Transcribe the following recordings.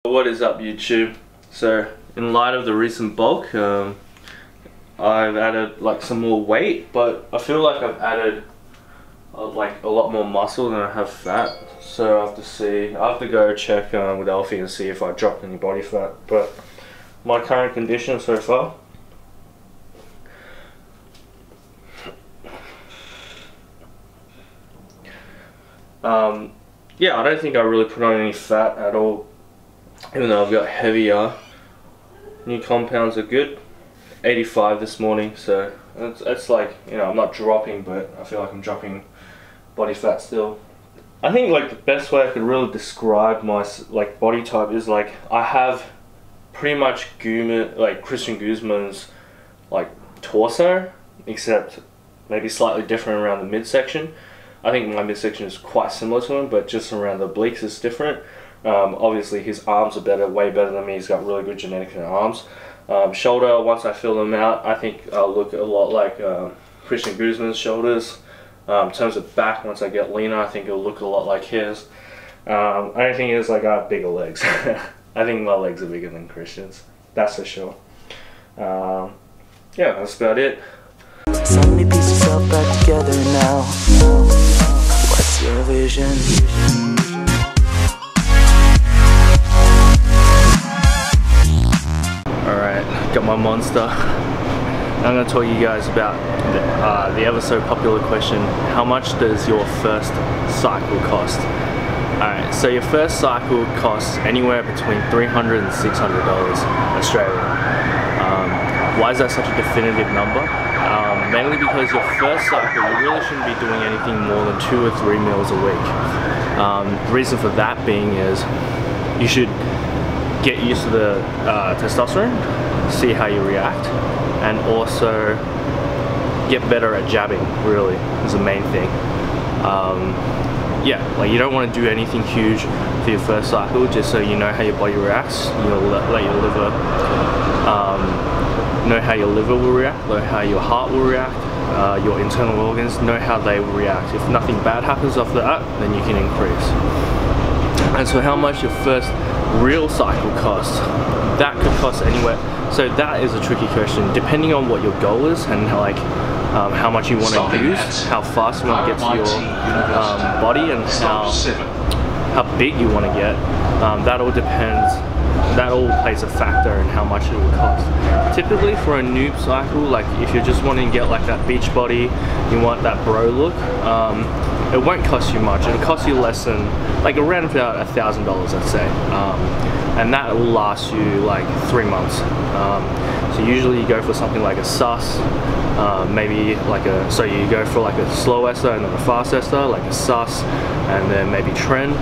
What is up, YouTube? So in light of the recent bulk, I've added like some more weight, but I feel like I've added like a lot more muscle than I have fat. So I have to go check with Alfie and see if I dropped any body fat. But my current condition so far, yeah, I don't think I really put on any fat at all. Even though I've got heavier, new compounds are good. 85 this morning, so it's like, you know, I'm not dropping, but I feel like I'm dropping body fat still. I think like the best way I could really describe my like body type is like I have pretty much Christian Guzman's like torso, except maybe slightly different around the midsection. I think my midsection is quite similar to him, but just around the obliques is different. Obviously his arms are way better than me. He's got really good genetics in arms. Shoulder, once I fill them out, I think I'll look a lot like Christian Guzman's shoulders. In terms of back, once I get leaner, I think it'll look a lot like his. Only thing is, like, I have bigger legs. I think my legs are bigger than Christian's, that's for sure. Yeah, that's about it. So many pieces all back together now. What's your vision? Got my monster. I'm going to tell you guys about the ever so popular question: how much does your first cycle cost? Alright, so your first cycle costs anywhere between $300 and $600 Australian. Why is that such a definitive number? Mainly because your first cycle, you really shouldn't be doing anything more than 2 or 3 meals a week. The reason for that being is you should get used to the testosterone, see how you react, and also get better at jabbing, really, is the main thing. Yeah, like you don't want to do anything huge for your first cycle, just so you know how your body reacts. You'll let your liver, know how your liver will react, know how your heart will react, your internal organs, know how they will react. If nothing bad happens after that, then you can increase. And so how much your first real cycle costs, that could cost anywhere. So that is a tricky question, depending on what your goal is and how much you want to use, how fast you want to get to your body, and how big you want to get. That all depends. That all plays a factor in how much it will cost. Typically for a noob cycle, like if you're just wanting to get like that beach body, you want that bro look, it won't cost you much. It'll cost you less than, like around about $1,000, I'd say. And that will last you like 3 months. So usually you go for something like a sus, maybe like so you go for like a slow ester and then a fast ester, like a sus and then maybe tren.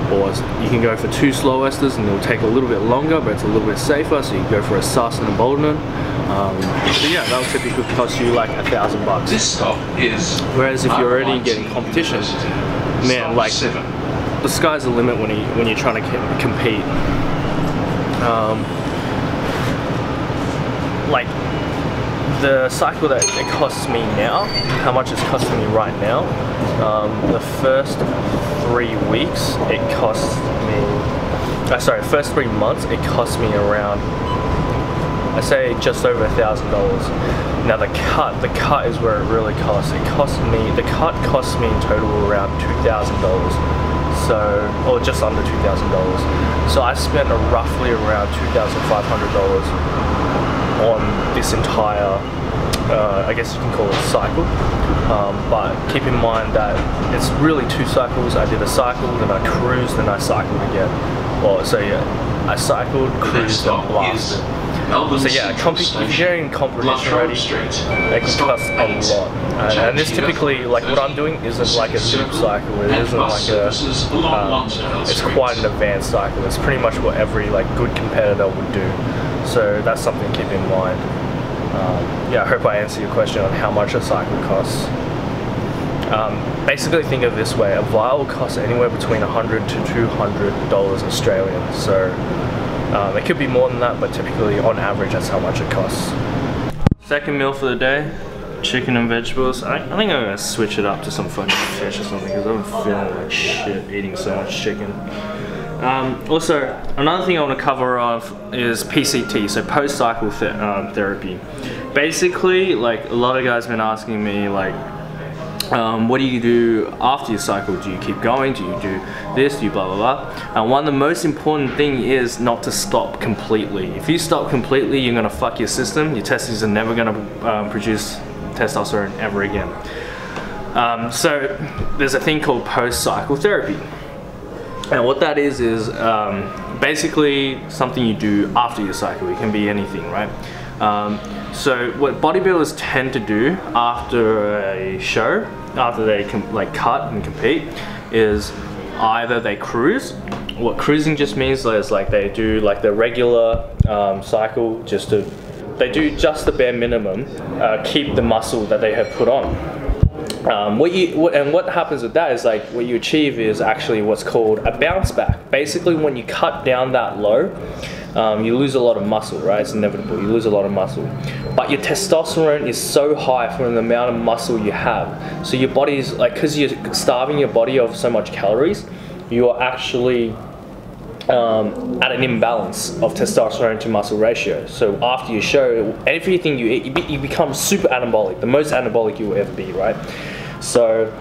Or you can go for 2 slow esters and it'll take a little bit longer, but it's a little bit safer, so you can go for a sus and a Bolden. So yeah, that will typically cost you like $1,000. This stop is. Whereas if you're already getting competition, man, like the sky's the limit when you're trying to compete. Like the cycle that it costs me now, how much it's costing me right now, the first 3 weeks it costs me, sorry, first 3 months it cost me around, I say just over $1,000. Now the cut is where it really costs. The cut cost me in total around $2,000. So, or just under $2,000. So I spent roughly around $2,500 on this entire, I guess you can call it cycle. But keep in mind that it's really 2 cycles. I did a cycle, then I cruised, then I cycled again. Well, so yeah, I cycled, cruised, and blasted. So yeah, if you're getting competition ready, it can cost a lot. And this typically, like what I'm doing isn't like a noob cycle, it isn't like a, it's quite an advanced cycle. It's pretty much what every like good competitor would do. So that's something to keep in mind. Yeah, I hope I answer your question on how much a cycle costs. Basically think of it this way, a vial will cost anywhere between $100 to $200 Australian. So it could be more than that, but typically on average that's how much it costs. Second meal for the day, chicken and vegetables. I think I'm gonna switch it up to some fucking fish or something because I'm feeling like shit eating so much chicken. Also, another thing I want to cover off is PCT, so post-cycle therapy. Basically, like a lot of guys have been asking me, like, what do you do after your cycle? Do you keep going? Do you do this? Do you blah blah blah? And one of the most important thing is not to stop completely. If you stop completely, you're gonna fuck your system. Your testes are never gonna produce testosterone ever again. So there's a thing called post-cycle therapy. And what that is basically something you do after your cycle. It can be anything, right? So what bodybuilders tend to do after a show, after they cut and compete, is either they cruise. What cruising just means is like they do like the regular cycle, they do just the bare minimum, keep the muscle that they have put on. What happens with that is like what you achieve is actually what's called a bounce back. Basically, when you cut down that low, you lose a lot of muscle, right? It's inevitable, you lose a lot of muscle. But your testosterone is so high from the amount of muscle you have. So your body's like, because you're starving your body of so much calories, you are actually at an imbalance of testosterone to muscle ratio. So after your show, everything you eat, you become super anabolic, the most anabolic you will ever be, right? So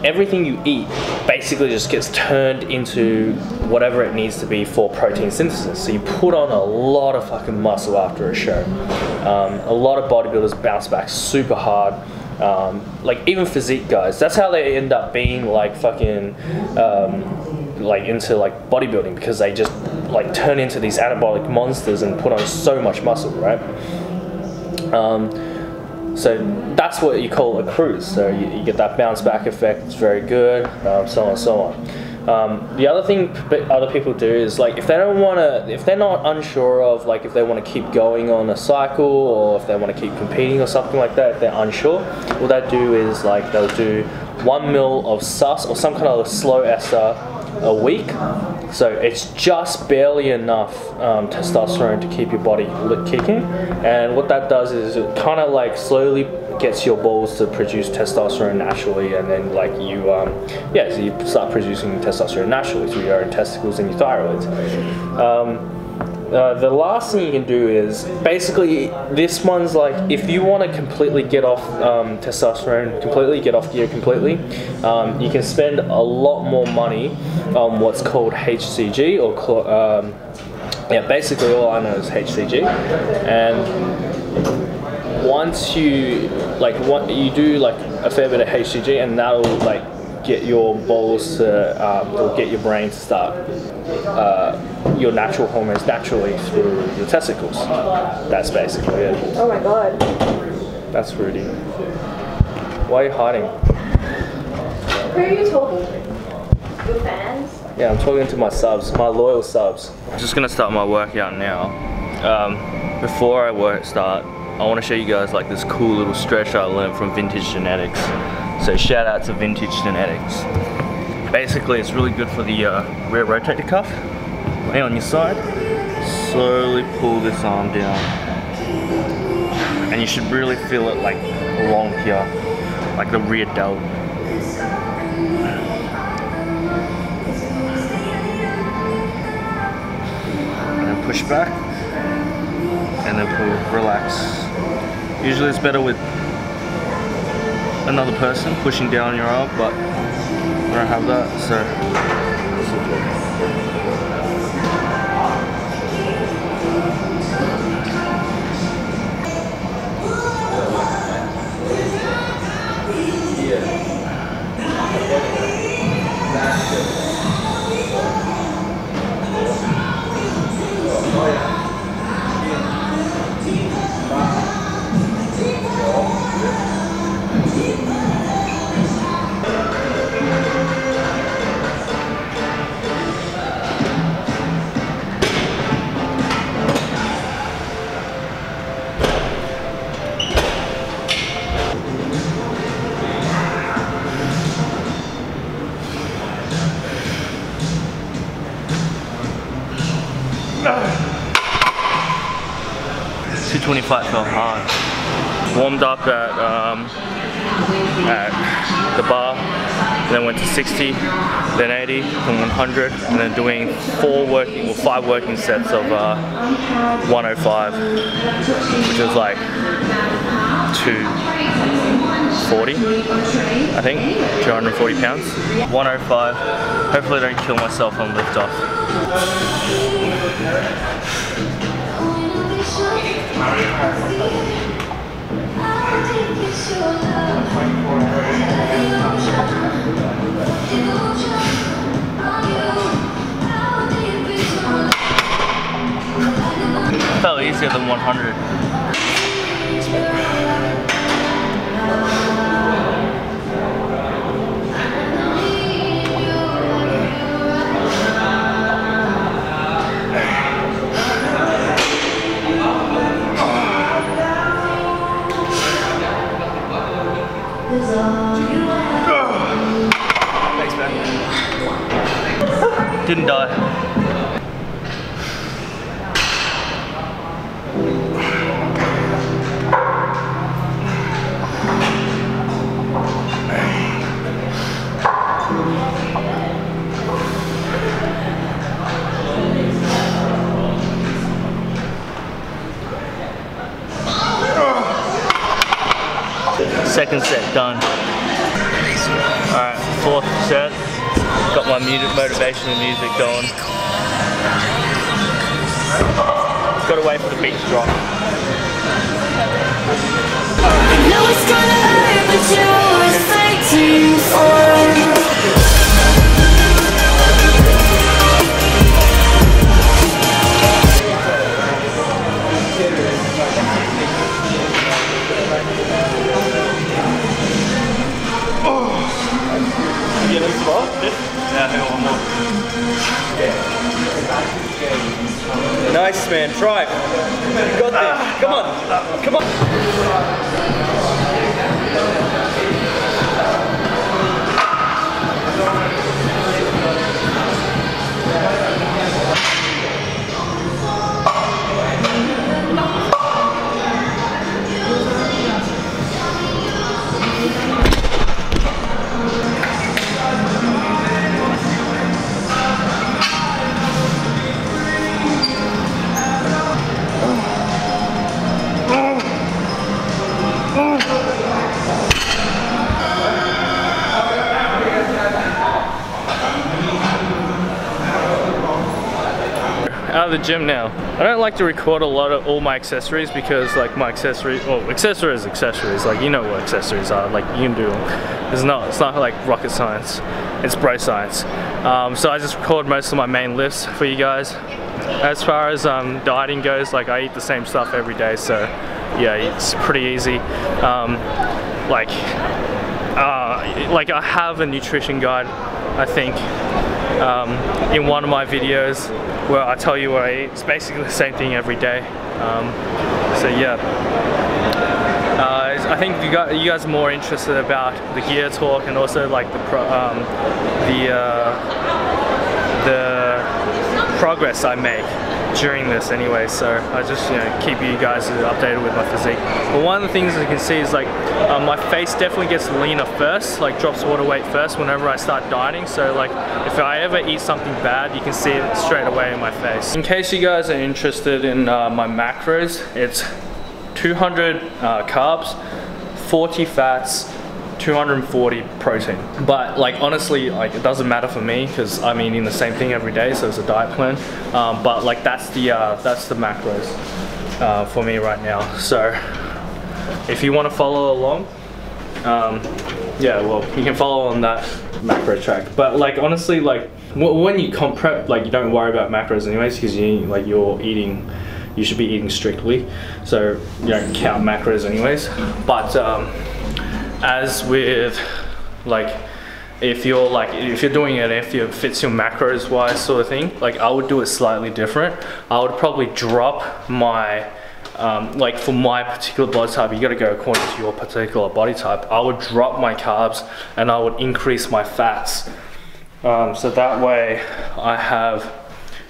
everything you eat basically just gets turned into whatever it needs to be for protein synthesis. So you put on a lot of fucking muscle after a show. A lot of bodybuilders bounce back super hard. Like even physique guys, that's how they end up being like fucking like into like bodybuilding, because they just like turn into these anabolic monsters and put on so much muscle, right? So that's what you call a cruise. So you get that bounce back effect. It's very good, so on and so on. The other thing other people do is like if they're not unsure of like if they want to keep going on a cycle or if they want to keep competing or something like that, if they're unsure, what they do is like they'll do 1 ml of sus or some kind of slow ester a week. So it's just barely enough testosterone to keep your body kicking, and what that does is it kind of like slowly gets your balls to produce testosterone naturally, and then like so you start producing testosterone naturally through your own testicles and your thyroids. The last thing you can do is basically, this one's like if you want to completely get off testosterone, get off gear completely, you can spend a lot more money on what's called HCG, or basically all I know is HCG. And once you do like a fair bit of HCG, and that'll like get your balls to, or get your brain to start your natural hormones naturally through your testicles. That's basically it. Oh my god. That's Rudy. Why are you hiding? Who are you talking to? Your fans? Yeah, I'm talking to my subs, my loyal subs. I'm just gonna start my workout now. Before I start, I want to show you guys like this cool little stretch I learned from Vintage Genetics. So shout out to Vintage Genetics. Basically, it's really good for the rear rotator cuff. Lay on your side, slowly pull this arm down, and you should really feel it like along here, like the rear delt. And then push back, and then pull, relax. Usually it's better with another person pushing down your arm, but I don't have that, so this is good. 225 felt hard. Warmed up at the bar. then went to 60, then 80, then 100, and then doing 5 working sets of 105, which was like 240, I think, 240 pounds. 105, hopefully I don't kill myself on lift off. Felt easier than 100. Thanks, man. Didn't die. Second set done. Alright, 4th set. Got my motivational music going. Gotta wait for the beat to drop. know it's gonna hurt, but you're fighting for. Nice, man. Try. You got this. Come on. Come on. Out of the gym now. I don't like to record all my accessories because like my accessories, like you know what accessories are, like you can do them. It's not like rocket science, it's bro science. So I just record most of my main lifts for you guys. As far as dieting goes, like I eat the same stuff every day, so yeah, it's pretty easy. Like I have a nutrition guide, I think, in one of my videos where I tell you what I eat. It's basically the same thing every day. So yeah, I think you guys are more interested about the gear talk and also like the progress I make during this anyway, so I just keep you guys updated with my physique. But one of the things you can see is like my face definitely gets leaner first, like drops water weight first whenever I start dieting. So like if I ever eat something bad, you can see it straight away in my face. In case you guys are interested in my macros, it's 200 carbs, 40 fats, 240 protein. But like honestly, like it doesn't matter for me because I'm eating the same thing every day, so it's a diet plan. But like that's the macros for me right now. So if you want to follow along, yeah, well you can follow on that macro track. But like honestly, like when you comp prep, like you don't worry about macros anyways because you should be eating strictly, so you don't count macros anyways. But as with like if you're doing it, if it fits your macros wise sort of thing, like I would do it slightly different. I would probably drop my like for my particular body type, you got to go according to your particular body type. I would drop my carbs and I would increase my fats, so that way I have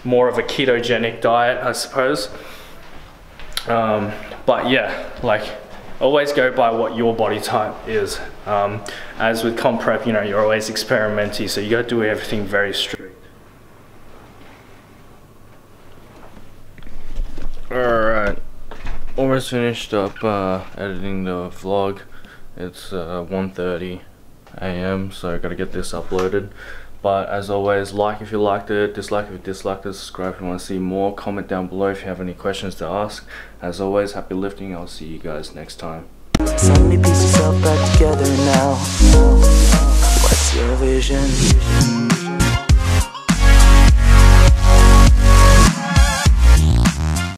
more of a ketogenic diet, I suppose. But yeah, like always go by what your body type is. As with comp prep, you know, you're always experimenting, so you got to do everything very strict. Alright, almost finished up editing the vlog. It's 1:30 AM, so I gotta get this uploaded. But as always, like if you liked it, dislike if you disliked it, subscribe if you want to see more, comment down below if you have any questions to ask. As always, happy lifting. I'll see you guys next time. So many pieces all back together now. What's your vision?